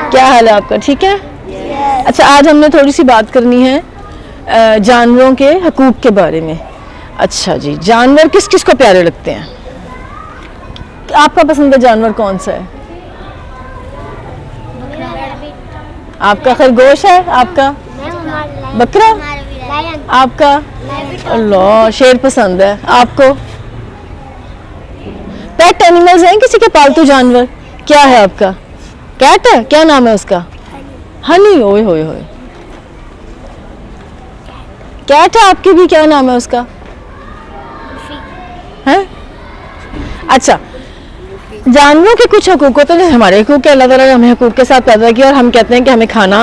क्या हाल है आपका? ठीक है। अच्छा, आज हमने थोड़ी सी बात करनी है जानवरों के हकूक के बारे में। अच्छा जी, जानवर किस किस को प्यारे लगते हैं? आपका पसंदीदा जानवर कौन सा है? आपका खरगोश है? आपका बकरा? आपका अल्लाह शेर पसंद है। आपको पेट एनिमल्स हैं किसी के पालतू जानवर? क्या है आपका? कैट है? क्या नाम है उसका? हनी। ओए होए होए, कैट है आपकी भी? क्या नाम है उसका? है? अच्छा, जानवरों के कुछ हकूक होते हैं, हमारे हकूक है। अल्लाह ताला ने हमें हकूक के साथ पैदा किया और हम कहते हैं कि हमें खाना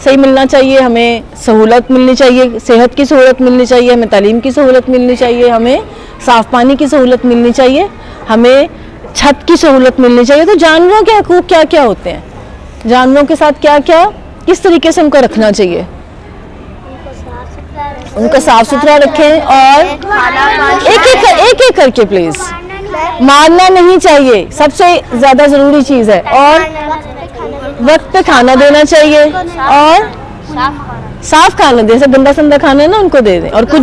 सही मिलना चाहिए, हमें सहूलत मिलनी चाहिए, सेहत की सहूलत मिलनी चाहिए, हमें तालीम की सहूलत मिलनी चाहिए, हमें साफ़ पानी की सहूलत मिलनी चाहिए, हमें छत की सहूलत मिलनी चाहिए। तो जानवरों के हकूक क्या क्या होते हैं? जानवरों के साथ क्या क्या, किस तरीके से उनको रखना चाहिए? उनको साफ सुथरा रखें और एक एक करके प्लीज। मारना नहीं चाहिए, सबसे ज्यादा जरूरी चीज है। और वक्त पे खाना देना चाहिए और साफ खाना दे, जैसे गंदा संदा खाना है ना उनको दे दें। और कुछ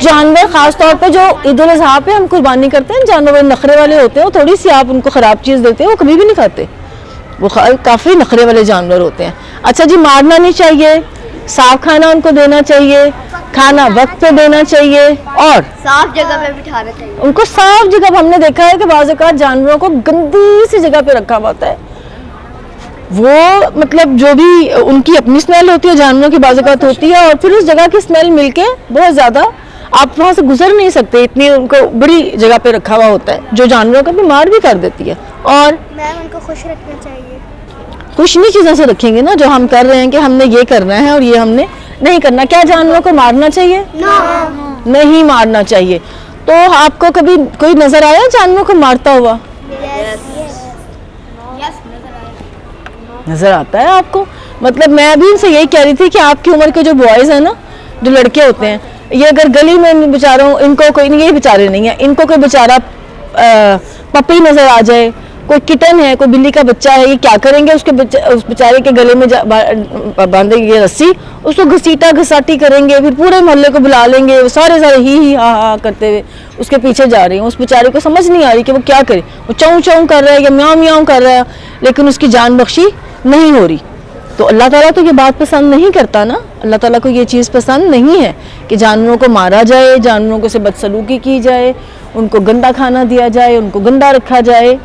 जानवर खास तौर पे जो ईद उल अज़हा पे हम कुर्बानी करते हैं, जानवर नखरे वाले होते हैं, वो थोड़ी सी आप उनको खराब चीज देते हैं वो कभी भी नहीं खाते, वो काफी नखरे वाले जानवर होते हैं। अच्छा जी, मारना नहीं चाहिए, साफ खाना उनको देना चाहिए, खाना वक्त पे देना चाहिए और साफ जगह पे बिठाना चाहिए उनको। साफ जगह, हमने देखा है कि बाज़ औक़ात जानवरों को गंदी सी जगह पे रखा होता है, वो मतलब जो भी उनकी अपनी स्मेल होती है, जानवरों की बाज़ औक़ात होती है, और फिर उस जगह की स्मेल मिलके बहुत ज़्यादा आप वहाँ से गुजर नहीं सकते, इतनी उनको बड़ी जगह पे रखा हुआ होता है, जो जानवरों को बीमार भी कर देती है। और मैम उनको खुश रखना चाहिए। खुश नहीं चीज़ों से रखेंगे ना, जो हम कर रहे हैं कि हमने ये करना है और ये हमने नहीं करना। क्या जानवरों को मारना चाहिए? नहीं मारना चाहिए। तो आपको कभी कोई नजर आया जानवरों को मारता हुआ? नजर आता है आपको? मतलब मैं अभी इनसे यही कह रही थी कि आपकी उम्र के जो बॉयज हैं ना, जो लड़के होते हैं, ये अगर गली में बेचारों, इनको कोई नहीं, ये बेचारे नहीं है, इनको कोई बेचारा पपी नजर आ जाए, कोई किटन है, कोई बिल्ली का बच्चा है, ये क्या करेंगे? उस बेचारे के गले में बांधेंगे रस्सी, उसको घसीटा घसाटी करेंगे, फिर पूरे मोहल्ले को बुला लेंगे, सारे ही हा करते हुए उसके पीछे जा रही हैं। उस बेचारे को समझ नहीं आ रही कि वो क्या करे, वो चौं चौं कर रहा है या म्याऊं म्याऊं कर रहा है, लेकिन उसकी जान बख्शी नहीं हो रही। तो अल्लाह ताला तो ये बात पसंद नहीं करता ना, अल्लाह ताला को ये चीज़ पसंद नहीं है कि जानवरों को मारा जाए, जानवरों को से बदसलूकी की जाए, उनको गंदा खाना दिया जाए, उनको गंदा रखा जाए।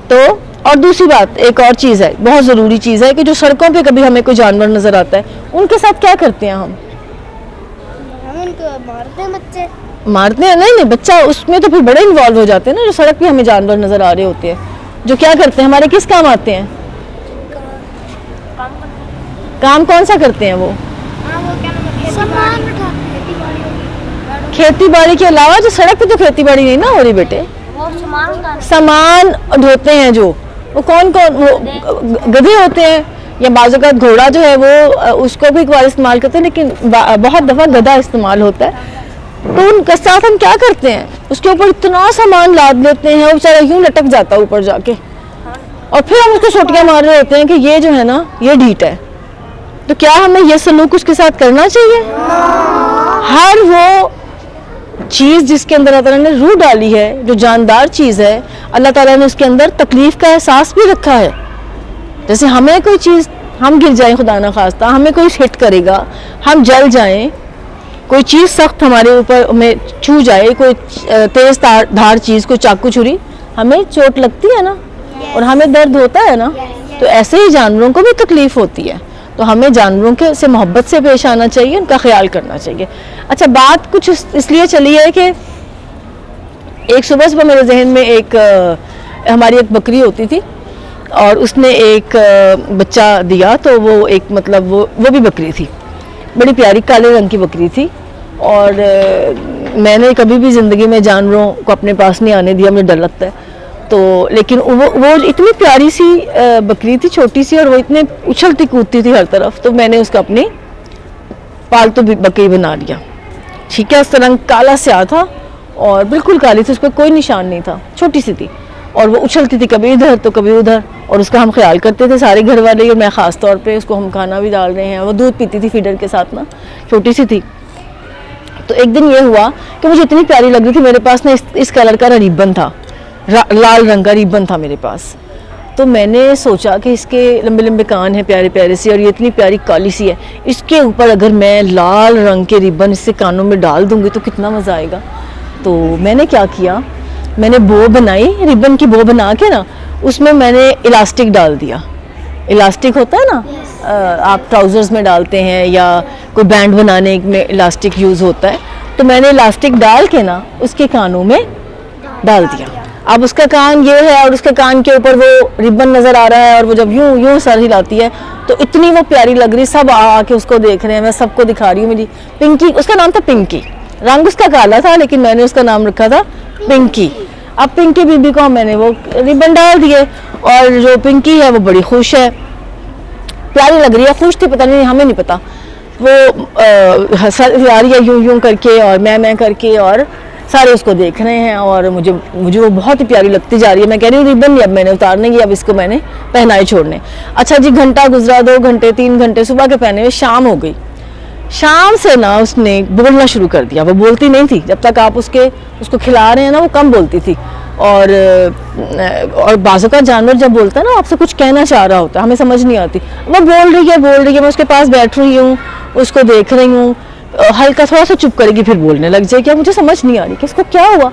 तो और दूसरी बात, एक और चीज़ है, बहुत ज़रूरी चीज़ है कि जो सड़कों पे कभी हमें कोई जानवर नज़र आता है, उनके साथ क्या करते हैं हम उनको मारते हैं, बच्चे मारते हैं? नहीं, बच्चा उसमें तो फिर बड़े इन्वॉल्व हो जाते हैं ना, जो सड़क पे हमें जानवर नज़र आ रहे होते हैं, जो क्या करते हैं, हमारे किस काम आते हैं? काम कौन सा करते हैं वो? खेती बाड़ी के अलावा जो सड़क पे तो खेती बाड़ी नहीं ना हो रही बेटे, सामान ढोते हैं जो, वो कौन वो गधे होते हैं या बाज़ औक़ात घोड़ा जो है वो, उसको भी एक बार इस्तेमाल करते हैं, लेकिन बहुत दफ़ा गधा इस्तेमाल होता है। तो उनके साथ हम क्या करते हैं, उसके ऊपर इतना सामान लाद लेते हैं, वो बेचारा यूं लटक जाता है ऊपर जाके, और फिर हम उसको छोटियाँ मार रहे होते हैं कि ये जो है ना, ये ढीठ है। तो क्या हमें ये सलूक उसके साथ करना चाहिए? हर वो चीज़ जिसके अंदर अल्लाह ताला ने रूह डाली है, जो जानदार चीज़ है, अल्लाह ताला ने उसके अंदर तकलीफ का एहसास भी रखा है। जैसे हमें कोई चीज़, हम गिर जाएं खुदा ना खास्ता, हमें कोई हिट करेगा, हम जल जाएं, कोई चीज़ सख्त हमारे ऊपर में छू जाए, कोई तेज़ धार चीज़, कोई चाकू छुरी, हमें चोट लगती है ना, और हमें दर्द होता है ना। तो ऐसे ही जानवरों को भी तकलीफ़ होती है, तो हमें जानवरों के से मोहब्बत से पेश आना चाहिए, उनका ख्याल करना चाहिए। अच्छा, बात कुछ इसलिए चली है कि एक सुबह मेरे जहन में हमारी एक बकरी होती थी और उसने एक बच्चा दिया, तो वो एक मतलब वो भी बकरी थी, बड़ी प्यारी काले रंग की बकरी थी। और मैंने कभी भी ज़िंदगी में जानवरों को अपने पास नहीं आने दिया, मुझे डर लगता है। तो लेकिन वो इतनी प्यारी सी बकरी थी, छोटी सी, और वो इतने उछलती कूदती थी हर तरफ, तो मैंने उसका अपनी पालतू बकरी बना लिया। ठीक है, उसका रंग काला स्याह था और बिल्कुल काली थी, उस पर कोई निशान नहीं था, छोटी सी थी। और वो उछलती थी कभी इधर तो कभी उधर, और उसका हम ख्याल करते थे सारे घर वाले, और मैं ख़ास तौर पे उसको हम खाना भी डाल रहे हैं। वो दूध पीती थी फीडर के साथ ना, छोटी सी थी। तो एक दिन ये हुआ कि मुझे इतनी प्यारी लग रही थी, मेरे पास ना इस कलर का रिबन था, लाल रंग का रिबन था मेरे पास। तो मैंने सोचा कि इसके लंबे लंबे कान हैं प्यारे प्यारे से, और ये इतनी प्यारी काली सी है, इसके ऊपर अगर मैं लाल रंग के रिबन इससे कानों में डाल दूंगी तो कितना मज़ा आएगा। तो मैंने क्या किया, मैंने बो बनाई, रिबन की बो बना के ना उसमें मैंने इलास्टिक डाल दिया। इलास्टिक होता है ना, आप ट्राउज़र्स में डालते हैं या कोई बैंड बनाने में इलास्टिक यूज़ होता है, तो मैंने इलास्टिक डाल के ना उसके कानों में डाल दिया। अब उसका कान ये है और उसके कान के ऊपर वो रिबन नज़र आ रहा है, और वो जब यूं यूं सर हिलाती है तो इतनी वो प्यारी लग रही, सब आके उसको देख रहे हैं, मैं सबको दिखा रही हूँ। मेरी पिंकी, उसका नाम था पिंकी, रंग उसका काला था लेकिन मैंने उसका नाम रखा था पिंकी। अब पिंकी बीबी को मैंने वो रिबन डाल दिए, और जो पिंकी है वो बड़ी खुश है, प्यारी लग रही है, खुश थी, पता नहीं हमें नहीं पता, वो सर हिला रही है यूं यूं करके और मैं करके, और सारे उसको देख रहे हैं, और मुझे वो बहुत ही प्यारी लगती जा रही है। मैं कह रही हूँ रिबन नहीं अब मैंने उतारने की, अब इसको मैंने पहनाए छोड़ने। अच्छा जी, घंटा गुजरा, 2 घंटे 3 घंटे, सुबह के पहने हुए शाम हो गई। शाम से ना उसने बोलना शुरू कर दिया। वो बोलती नहीं थी जब तक आप उसको खिला रहे हैं ना, वो कम बोलती थी। और बाजू का जानवर जब बोलता है ना, आपसे कुछ कहना चाह रहा होता है, हमें समझ नहीं आती, वो बोल रही है, मैं उसके पास बैठ रही हूँ, उसको देख रही हूँ, हल्का थोड़ा सा चुप करेगी फिर बोलने लग जाएगी। क्या मुझे समझ नहीं आ रही कि इसको क्या हुआ।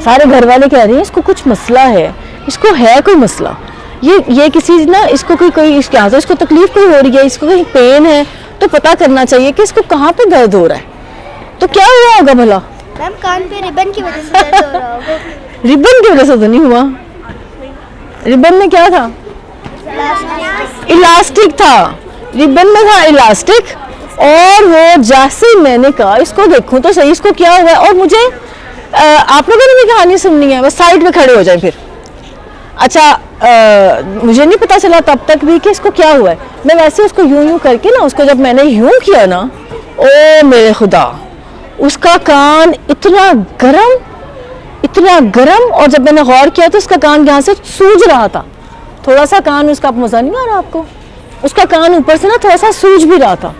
सारे घर वाले कह रहे हैं इसको कुछ मसला है, इसको है कोई मसला, ये किसी ना, इसको कोई इसके यहाँ से इसको तकलीफ कोई हो रही है, इसको कहीं पेन है, तो पता करना चाहिए कि इसको कहाँ पे दर्द हो रहा है। तो क्या हुआ होगा भला? मैम कान पे रिबन की वजह से दर्द हो रहा होगा। रिबन की वजह से तो नहीं हुआ, रिबन में क्या था? इलास्टिक था, रिबन में था इलास्टिक। और वो जैसे मैंने कहा इसको देखूं तो सही इसको क्या हुआ है, और मुझे आप लोगों ने भी कहानी सुननी है, बस साइड में खड़े हो जाए फिर। अच्छा, मुझे नहीं पता चला तब तक भी कि इसको क्या हुआ है। मैं वैसे उसको यूं करके ना, उसको जब मैंने यूं किया ना, ओ मेरे खुदा, उसका कान इतना गरम, और जब मैंने गौर किया तो उसका कान यहाँ से सूज रहा था, थोड़ा सा कान उसका, मज़ा नहीं आ रहा आपको, उसका कान ऊपर से ना थोड़ा सा सूज भी रहा था।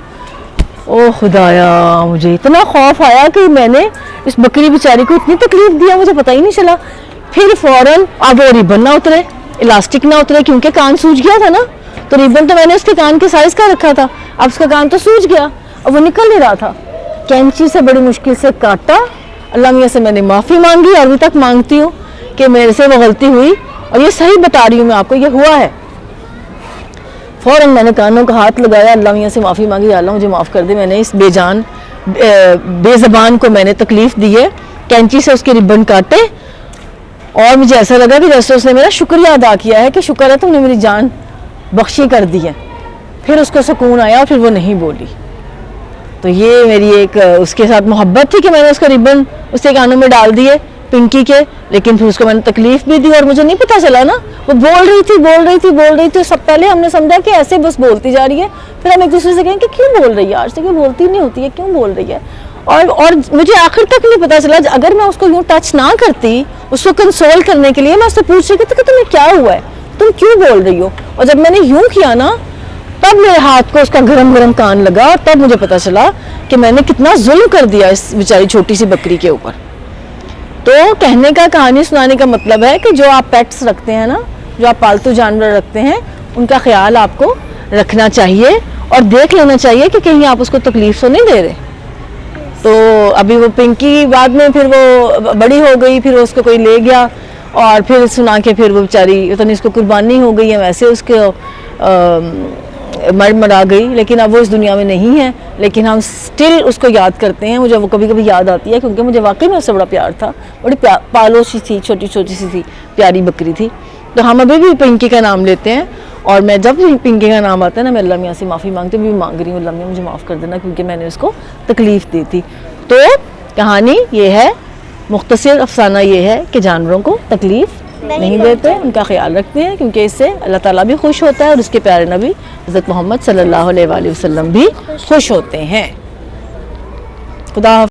ओ खुदाया, मुझे इतना खौफ आया कि मैंने इस बकरी बेचारी को इतनी तकलीफ दिया, मुझे पता ही नहीं चला। फिर फौरन अब वो रिबन ना उतरे, इलास्टिक ना उतरे, क्योंकि कान सूज गया था ना, तो रिबन तो मैंने उसके कान के साइज का रखा था, अब उसका कान तो सूज गया और वो निकल नहीं रहा था। कैंची से बड़ी मुश्किल से काटा, अल्लाह मियाँ से मैंने माफ़ी मांगी, और अभी तक मांगती हूँ कि मेरे से वो गलती हुई, और ये सही बता रही हूँ मैं आपको, ये हुआ है। फ़ौरन मैंने कानों का हाथ लगाया, अल्लाह मियाँ से माफ़ी मांगी, अल्लाह मुझे माफ़ कर दे, मैंने इस बेजान बेज़बान को मैंने तकलीफ़ दी है। कैंची से उसके रिबन काटे, और मुझे ऐसा लगा कि जैसे उसने मेरा शुक्रिया अदा किया है कि शुक्र है तुमने मेरी जान बख्शी कर दी है। फिर उसको सुकून आया और फिर वो नहीं बोली। तो ये मेरी एक उसके साथ मोहब्बत थी कि मैंने उसका रिबन उसके कानों में डाल दिए पिंकी के, लेकिन फिर उसको मैंने तकलीफ भी दी, और मुझे नहीं पता चला ना, वो बोल रही थी। सब पहले हमने समझा कि ऐसे बस बोलती जा रही है, फिर हम एक दूसरे से कहें कि क्यों बोल रही है, आज तक बोलती नहीं होती है, क्यों बोल रही है। और मुझे आखिर तक नहीं पता चला, अगर मैं उसको यूँ टच ना करती, उसको कंसोल करने के लिए मैं उससे पूछ रही थी कि तुम्हें क्या हुआ है, तुम क्यों बोल रही हो, और जब मैंने यूँ किया ना, तब मेरे हाथ को उसका गरम कान लगा, और तब मुझे पता चला कि मैंने कितना जुल्म कर दिया इस बेचारी छोटी सी बकरी के ऊपर। तो कहने का, कहानी सुनाने का मतलब है कि जो आप पेट्स रखते हैं ना, जो आप पालतू जानवर रखते हैं, उनका ख्याल आपको रखना चाहिए, और देख लेना चाहिए कि कहीं आप उसको तकलीफ तो नहीं दे रहे। तो अभी वो पिंकी बाद में फिर वो बड़ी हो गई, फिर उसको कोई ले गया, और फिर सुना के फिर वो बेचारी तो इसको कुर्बानी हो गई है, वैसे उसके मरा गई, लेकिन अब वो इस दुनिया में नहीं है, लेकिन हम स्टिल उसको याद करते हैं। मुझे वो कभी कभी याद आती है, क्योंकि मुझे वाकई में उससे बड़ा प्यार था, बड़ी पालोसी थी, छोटी सी थी, प्यारी बकरी थी। तो हम अभी भी पिंकी का नाम लेते हैं, और मैं जब भी पिंकी का नाम आता है ना, मैं अल्लाह मियाँ से माफ़ी मांगती हूँ, भी मांग रही हूँ, अल्लाह मियाँ मुझे माफ़ कर देना, क्योंकि मैंने उसको तकलीफ़ दी थी। तो कहानी ये है, मुख्तसर अफसाना ये है कि जानवरों को तकलीफ़ नहीं देते, उनका ख्याल रखते हैं, क्योंकि इससे अल्लाह ताला भी खुश होता है, और उसके प्यारे नबी हज़रत मोहम्मद सल्लल्लाहु अलैहि वसल्लम भी खुश होते हैं। खुदा